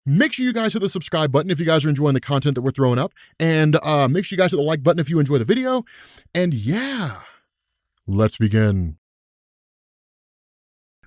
Make sure you guys hit the subscribe button if you guys are enjoying the content that we're throwing up. And make sure you guys hit the like button if you enjoy the video. And yeah, let's begin.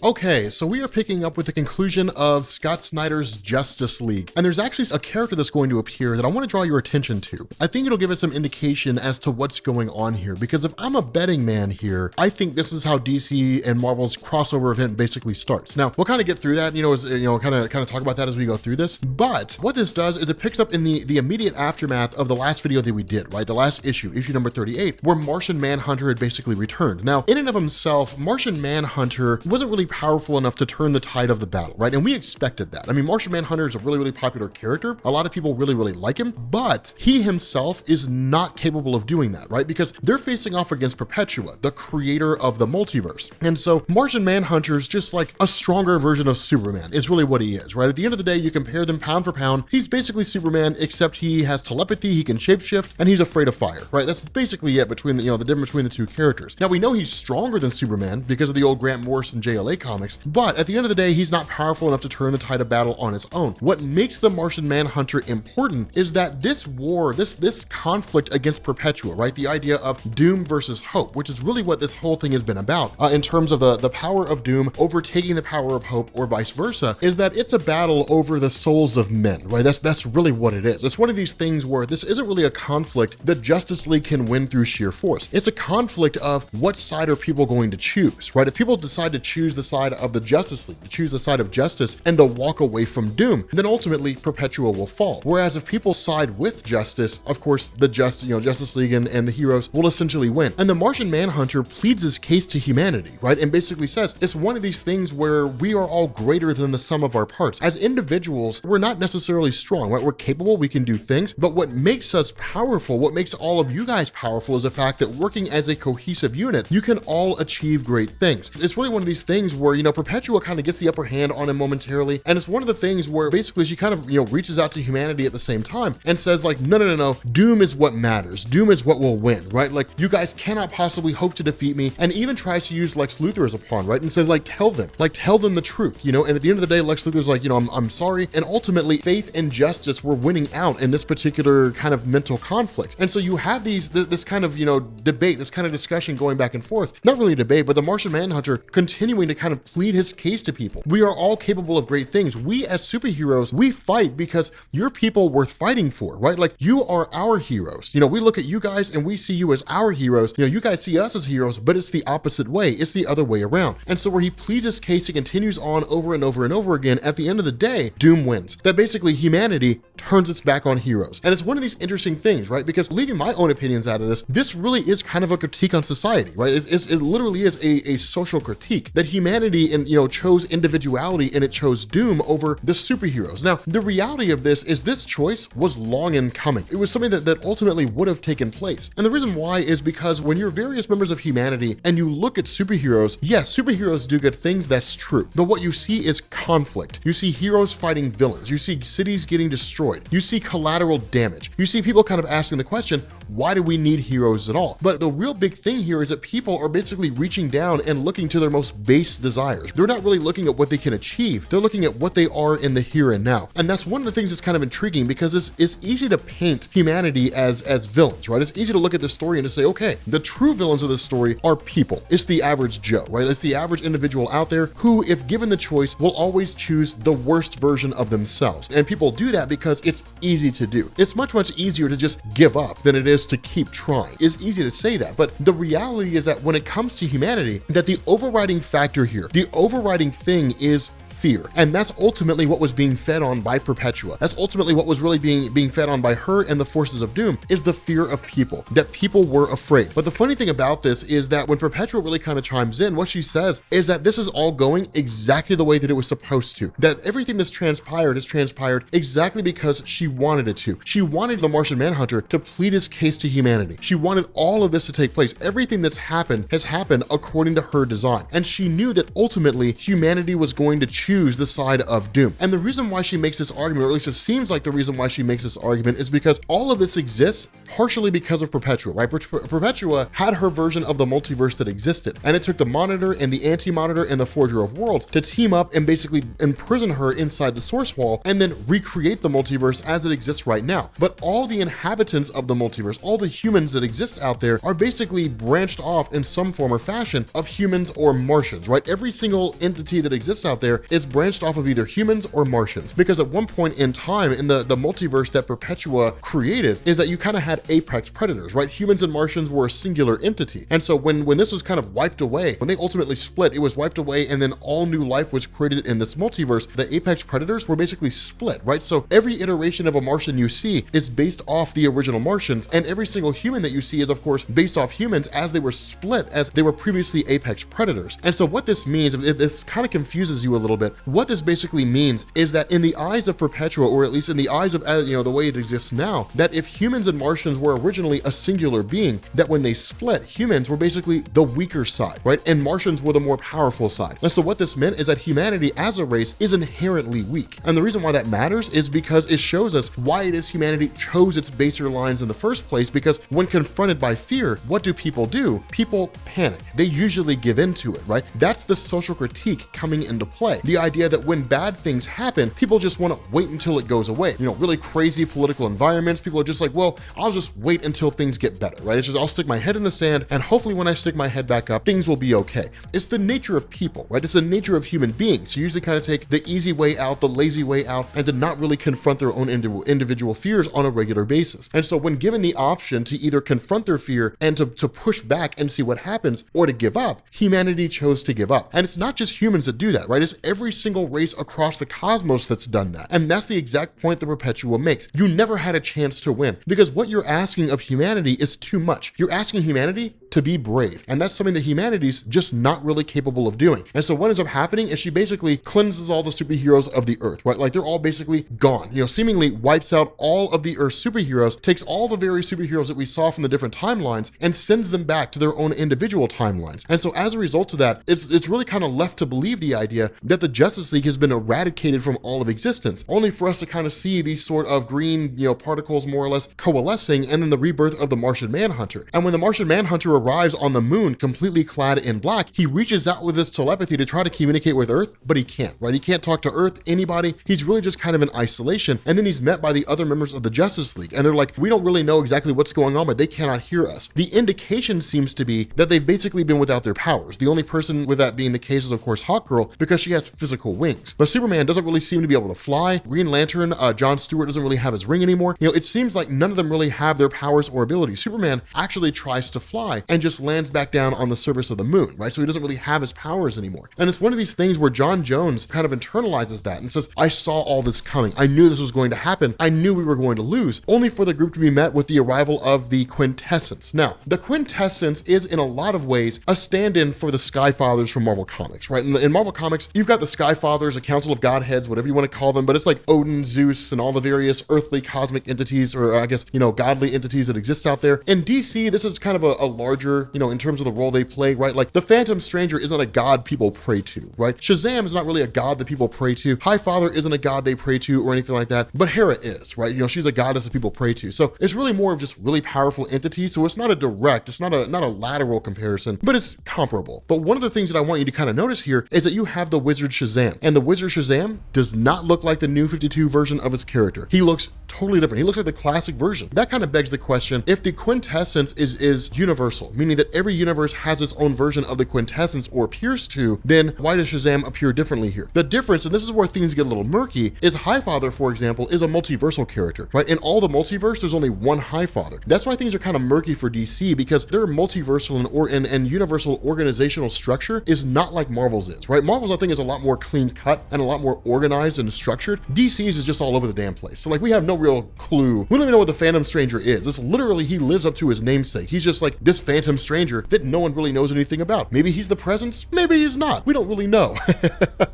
Okay, so we are picking up with the conclusion of Scott Snyder's Justice League, and there's actually a character that's going to appear that I want to draw your attention to. I think it'll give us some indication as to what's going on here, because if I'm a betting man here, I think this is how DC and Marvel's crossover event basically starts. Now, we'll kind of get through that, kind of talk about that as we go through this, but what this does is it picks up in the immediate aftermath of the last video that we did, right? The last issue number 38, where Martian Manhunter had basically returned. Now, in and of himself, Martian Manhunter wasn't really powerful enough to turn the tide of the battle, right? And we expected that. I mean, Martian Manhunter is a really popular character. A lot of people really like him, but he himself is not capable of doing that, right? Because they're facing off against Perpetua, the creator of the multiverse. And so Martian Manhunter is just like a stronger version of Superman. It's really what he is, right? At the end of the day, you compare them pound for pound. He's basically Superman, except he has telepathy, he can shapeshift, and he's afraid of fire, right? That's basically it between the difference between the two characters. Now, we know he's stronger than Superman because of the old Grant Morrison JLA comics, but at the end of the day, he's not powerful enough to turn the tide of battle on his own. What makes the Martian Manhunter important is that this war, this conflict against Perpetua, right? The idea of doom versus hope, which is really what this whole thing has been about, in terms of the power of doom overtaking the power of hope, or vice versa, is that it's a battle over the souls of men, right? That's really what it is. It's one of these things where this isn't really a conflict that Justice League can win through sheer force. It's a conflict of what side are people going to choose, right? If people decide to choose the side of the Justice League, to choose the side of justice and to walk away from doom, then ultimately Perpetua will fall. Whereas if people side with justice, of course, the Justice League and the heroes will essentially win. And the Martian Manhunter pleads his case to humanity, right? And basically says, it's one of these things where we are all greater than the sum of our parts. As individuals, we're not necessarily strong, right? We're capable, we can do things, but what makes us powerful, what makes all of you guys powerful, is the fact that working as a cohesive unit, you can all achieve great things. It's really one of these things where, Perpetua kind of gets the upper hand on him momentarily, and it's one of the things where basically she kind of, reaches out to humanity at the same time and says like, no, doom is what matters. Doom is what will win, right? Like, you guys cannot possibly hope to defeat me, and even tries to use Lex Luthor as a pawn, right? And says like, tell them the truth, and at the end of the day, Lex Luthor's like, I'm sorry, and ultimately faith and justice were winning out in this particular kind of mental conflict. And so you have this kind of, debate, this kind of discussion going back and forth, not really a debate, but the Martian Manhunter continuing to kind of plead his case to people. We are all capable of great things. We as superheroes, we fight because you're people worth fighting for, right? Like, you are our heroes. We look at you guys and we see you as our heroes. You guys see us as heroes, but it's the opposite way. It's the other way around. And so where he pleads his case, he continues on over and over and over again. At the end of the day, doom wins. That basically humanity turns its back on heroes. And it's one of these interesting things, right? Because leaving my own opinions out of this really is kind of a critique on society, right? It literally is a social critique that humanity and, chose individuality and it chose doom over the superheroes. Now, the reality of this is this choice was long in coming. It was something that ultimately would have taken place. And the reason why is because when you're various members of humanity and you look at superheroes, yes, superheroes do good things, that's true. But what you see is conflict. You see heroes fighting villains. You see cities getting destroyed. You see collateral damage. You see people kind of asking the question, why do we need heroes at all? But the real big thing here is that people are basically reaching down and looking to their most base desires. They're not really looking at what they can achieve. They're looking at what they are in the here and now. And that's one of the things that's kind of intriguing, because it's easy to paint humanity as villains, right? It's easy to look at this story and to say, okay, the true villains of this story are people. It's the average Joe, right? It's the average individual out there who, if given the choice, will always choose the worst version of themselves. And people do that because it's easy to do. It's much easier to just give up than it is to keep trying. It's easy to say that, but the reality is that when it comes to humanity, that the overriding factor here, the overriding thing is fear. And that's ultimately what was being fed on by Perpetua. That's ultimately what was really being fed on by her and the forces of doom, is the fear of people, that people were afraid. But the funny thing about this is that when Perpetua really kind of chimes in, what she says is that this is all going exactly the way that it was supposed to, that everything that's transpired has transpired exactly because she wanted it to. She wanted the Martian Manhunter to plead his case to humanity. She wanted all of this to take place. Everything that's happened has happened according to her design. And she knew that ultimately humanity was going to choose choose the side of doom. And the reason why she makes this argument, or at least it seems like the reason why she makes this argument, is because all of this exists partially because of Perpetua, right? Perpetua had her version of the multiverse that existed, and it took the Monitor and the Anti-Monitor and the Forger of Worlds to team up and basically imprison her inside the source wall and then recreate the multiverse as it exists right now. But all the inhabitants of the multiverse, all the humans that exist out there, are basically branched off in some form or fashion of humans or Martians, right? Every single entity that exists out there is branched off of either humans or Martians, because at one point in time in the multiverse that Perpetua created is that you kind of had apex predators, right? Humans and Martians were a singular entity. And so when this was kind of wiped away, when they ultimately split, it was wiped away and then all new life was created in this multiverse. The apex predators were basically split, right? So every iteration of a Martian you see is based off the original Martians, and every single human that you see is of course based off humans as they were split, as they were previously apex predators. And so what this means, this kind of confuses you a little bit, what this basically means is that in the eyes of Perpetua, or at least in the eyes of the way it exists now, that if humans and Martians were originally a singular being, that when they split, humans were basically the weaker side, right? And Martians were the more powerful side. And so what this meant is that humanity as a race is inherently weak. And the reason why that matters is because it shows us why it is humanity chose its baser lines in the first place, because when confronted by fear, what do? People panic. They usually give into it, right? That's the social critique coming into play. The idea that when bad things happen, people just want to wait until it goes away. Really crazy political environments, people are just like, well, I'll just wait until things get better, right? It's just, I'll stick my head in the sand and hopefully when I stick my head back up, things will be okay. It's the nature of people, right? It's the nature of human beings. You usually kind of take the easy way out, the lazy way out, and to not really confront their own individual fears on a regular basis. And so when given the option to either confront their fear and to push back and see what happens, or to give up, humanity chose to give up. And it's not just humans that do that, right? It's every single race across the cosmos that's done that. And that's the exact point that Perpetua makes. You never had a chance to win, because what you're asking of humanity is too much. You're asking humanity to be brave, and that's something that humanity's just not really capable of doing. And so what ends up happening is she basically cleanses all the superheroes of the earth, right? Like they're all basically gone, seemingly wipes out all of the Earth's superheroes, takes all the various superheroes that we saw from the different timelines and sends them back to their own individual timelines. And so as a result of that, it's really kind of left to believe the idea that the Justice League has been eradicated from all of existence, only for us to kind of see these sort of green, particles more or less coalescing, and then the rebirth of the Martian Manhunter. And when the Martian Manhunter arrives on the moon completely clad in black, he reaches out with his telepathy to try to communicate with Earth, but he can't, right? He can't talk to Earth, anybody. He's really just kind of in isolation. And then he's met by the other members of the Justice League, and they're like, we don't really know exactly what's going on, but they cannot hear us. The indication seems to be that they've basically been without their powers. The only person with that being the case is of course Hawkgirl, because she has physical wings. But Superman doesn't really seem to be able to fly. Green Lantern, John Stewart doesn't really have his ring anymore. It seems like none of them really have their powers or abilities. Superman actually tries to fly and just lands back down on the surface of the moon, right? So he doesn't really have his powers anymore. And it's one of these things where John Jones kind of internalizes that and says, I saw all this coming. I knew this was going to happen. I knew we were going to lose, only for the group to be met with the arrival of the Quintessence. Now, the Quintessence is in a lot of ways a stand-in for the Skyfathers from Marvel Comics, right? In Marvel Comics, you've got the Skyfathers, a council of godheads, whatever you want to call them, but it's like Odin, Zeus, and all the various earthly cosmic entities, or I guess, godly entities that exist out there. In DC, this is kind of a larger, in terms of the role they play, right? Like the Phantom Stranger isn't a god people pray to, right? Shazam is not really a god that people pray to. Highfather isn't a god they pray to or anything like that, but Hera is, right? She's a goddess that people pray to. So it's really more of just really powerful entities. So it's not a direct, it's not a lateral comparison, but it's comparable. But one of the things that I want you to kind of notice here is that you have the Wizard Shazam, and the Wizard Shazam does not look like the New 52 version of his character. He looks totally different. He looks like the classic version. That kind of begs the question, if the Quintessence is universal, meaning that every universe has its own version of the Quintessence or appears to, then why does Shazam appear differently here? The difference, and this is where things get a little murky, is Highfather, for example, is a multiversal character, right? In all the multiverse, there's only one Highfather. That's why things are kind of murky for DC, because their multiversal and universal organizational structure is not like Marvel's is, right? Marvel's, I think, is a lot more clean cut and a lot more organized and structured. DC's is just all over the damn place. So like, we have no real clue. We don't even know what the Phantom Stranger is. It's literally, he lives up to his namesake. He's just like this Phantom Stranger that no one really knows anything about. Maybe he's the presence, maybe he's not. We don't really know.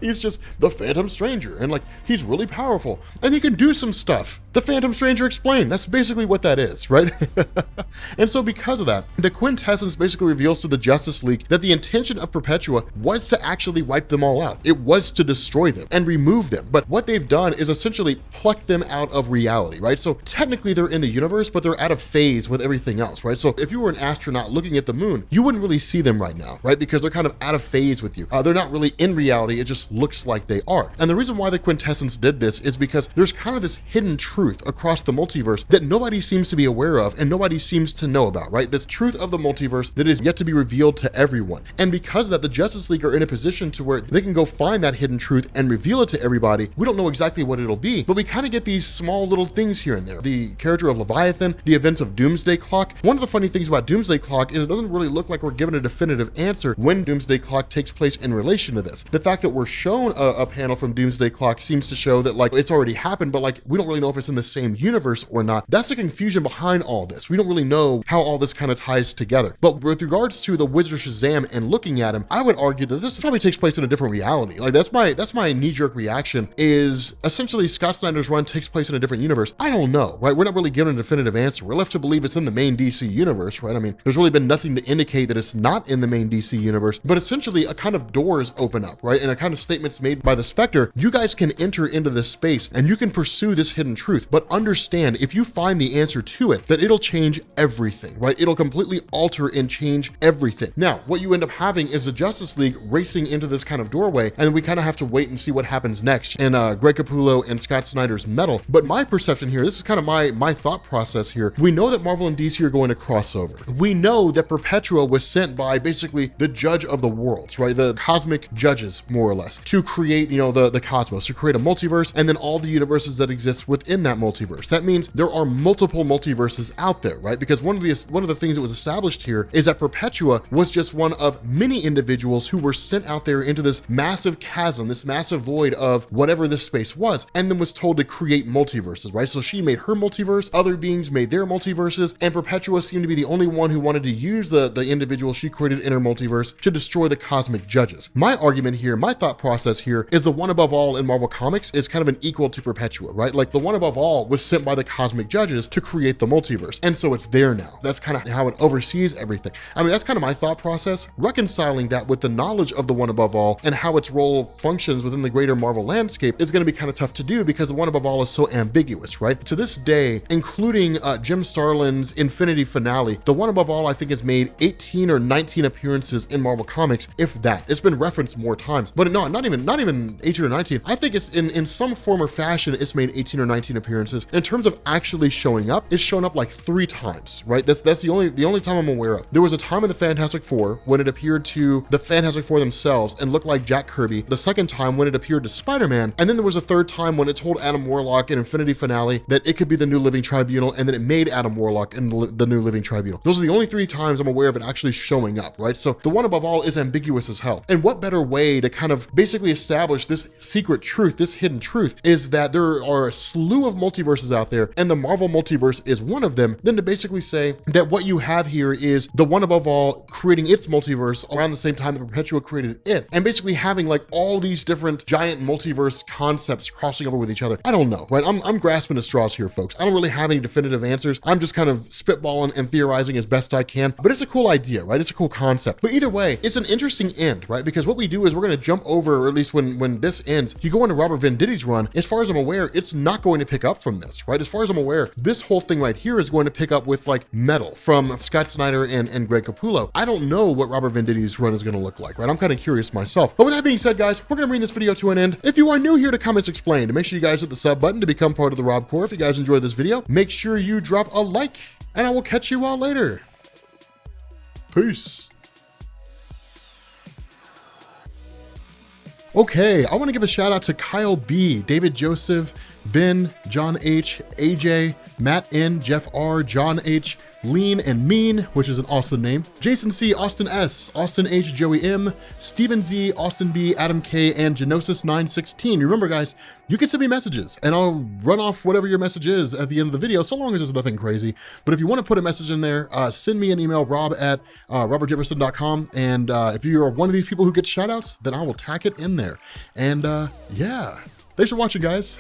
He's just the Phantom Stranger, and like, he's really powerful and he can do some stuff. The Phantom Stranger Explained. That's basically what that is, right? And so because of that, the Quintessence basically reveals to the Justice League that the intention of Perpetua was to actually wipe them all out. It was to destroy them and remove them. But what they've done is essentially pluck them out of reality, right? So technically they're in the universe, but they're out of phase with everything else, right? So if you were an astronaut looking at the moon, you wouldn't really see them right now, right? Because they're kind of out of phase with you. They're not really in reality. It just looks like they are. And the reason why the Quintessence did this is because there's kind of this hidden truth across the multiverse that nobody seems to be aware of and nobody seems to know about, right? This truth of the multiverse that is yet to be revealed to everyone. And because of that, the Justice League are in a position to where they can go find that hidden truth and reveal it to everybody. We don't know exactly what it'll be, but we kind of get these small little things here and there. The character of Leviathan, the events of Doomsday Clock. One of the funny things about Doomsday Clock is it doesn't really look like we're given a definitive answer when Doomsday Clock takes place in relation to this. The fact that we're shown a panel from Doomsday Clock seems to show that like it's already happened, but like we don't really know if it's in the same universe or not. That's the confusion behind all this. We don't really know how all this kind of ties together. But with regards to the Wizard of Shazam and looking at him, I would argue that this probably takes place in a different reality. Like that's my knee-jerk reaction is essentially Scott Snyder's run takes place in a different universe. I don't know, right? We're not really given a definitive answer. We're left to believe it's in the main DC universe, right? I mean, there's really been nothing to indicate that it's not in the main DC universe, but essentially a kind of doors open up, right? And a kind of statements made by the Spectre. You guys can enter into this space and you can pursue this hidden truth, but understand if you find the answer to it, that it'll change everything, right? It'll completely alter and change everything. Now, what you end up having is the Justice League racing into this kind of doorway, and we kind of have to wait and see what happens next in Greg Capullo and Scott Snyder's Metal. But my perception here, this is kind of my thought process here. We know that Marvel and DC are going to crossover. We know that Perpetua was sent by basically the judge of the worlds, right? The cosmic judges, more or less, to create, you know, the cosmos, to create a multiverse, and then all the universes that exist within that multiverse. That means there are multiple multiverses out there, right? Because one of the things that was established here is that Perpetua was just one of many individuals who were sent out there into this massive chasm, this massive void of whatever this space was, and then was told to create multiverses, right? So she made her multiverse, other beings made their multiverses, and Perpetua seemed to be the only one who wanted to use the individual she created in her multiverse to destroy the cosmic judges. My argument here, my thought process here is the One Above All in Marvel Comics is kind of an equal to Perpetua, right? Like the One Above All was sent by the cosmic judges to create the multiverse, and so it's there now. That's kind of how it oversees everything. I mean, that's kind of my thought process. Reconciling that with the knowledge of the One Above All and how its role functions within the greater Marvel landscape is going to be kind of tough to do because the One Above All is so ambiguous, right? To this day, including Jim Starlin's Infinity finale, the One Above All I think has made 18 or 19 appearances in Marvel Comics, if that. It's been referenced more times, but no, not even 18 or 19. I think it's in some form or fashion, it's made 18 or 19 appearances. In terms of actually showing up, it's shown up like 3 times, right? That's the only time I'm aware of. There was a time in the Fantastic Four when it appeared to the Fantastic Four themselves and looked like Jack Kirby. The second time when it appeared to Spider-Man, and then there was a third time when it told Adam Warlock in Infinity finale that it could be the New Living Tribunal, and then it made Adam Warlock in the New Living Tribunal. Those are the only 3 times I'm aware of it actually showing up, right? So the One Above All is ambiguous as hell. And what better way to kind of basically establish this secret truth, this hidden truth, is that there are a slew of multiverses out there, and the Marvel multiverse is one of them, than to basically say that what you have here is the One Above All creating its multiverse around the same time that Perpetua created it, and basically having like all these different giant multiverse concepts crossing over with each other. I don't know, right? I'm grasping at straws here, folks. I don't really have any definitive answers. I'm just kind of spitballing and theorizing as best I can, but it's a cool idea, right? It's a cool concept. But either way, it's an interesting end, right? Because what we do is we're going to jump over, or at least when this ends, you go into Robert Venditti's run. As far as I'm aware, it's not going to pick up from this, right? As far as I'm aware, this whole thing right here is going to pick up with like Metal from Scott Snyder and Greg Capullo. I don't know what Robert Venditti's run is going to look like, right? I'm kind of curious myself. But with that being said, guys, we're going to bring this video to an end. If you are new here to Comics Explained, make sure you guys hit the sub button to become part of the Rob Corps. If you guys enjoyed this video, make sure you drop a like, and I will catch you all later. Peace. Okay, I want to give a shout out to Kyle B, David Joseph, Ben, John H, AJ, Matt N, Jeff R, John H, Lean and Mean, which is an awesome name, Jason C, Austin S, Austin H, Joey M, Steven Z, Austin B, Adam K, and Genosis 916. Remember guys, you can send me messages and I'll run off whatever your message is at the end of the video, so long as there's nothing crazy. But if you want to put a message in there, send me an email, rob@robertjefferson.com, and if you are one of these people who gets shout outs, then I will tack it in there. And yeah, thanks for watching guys.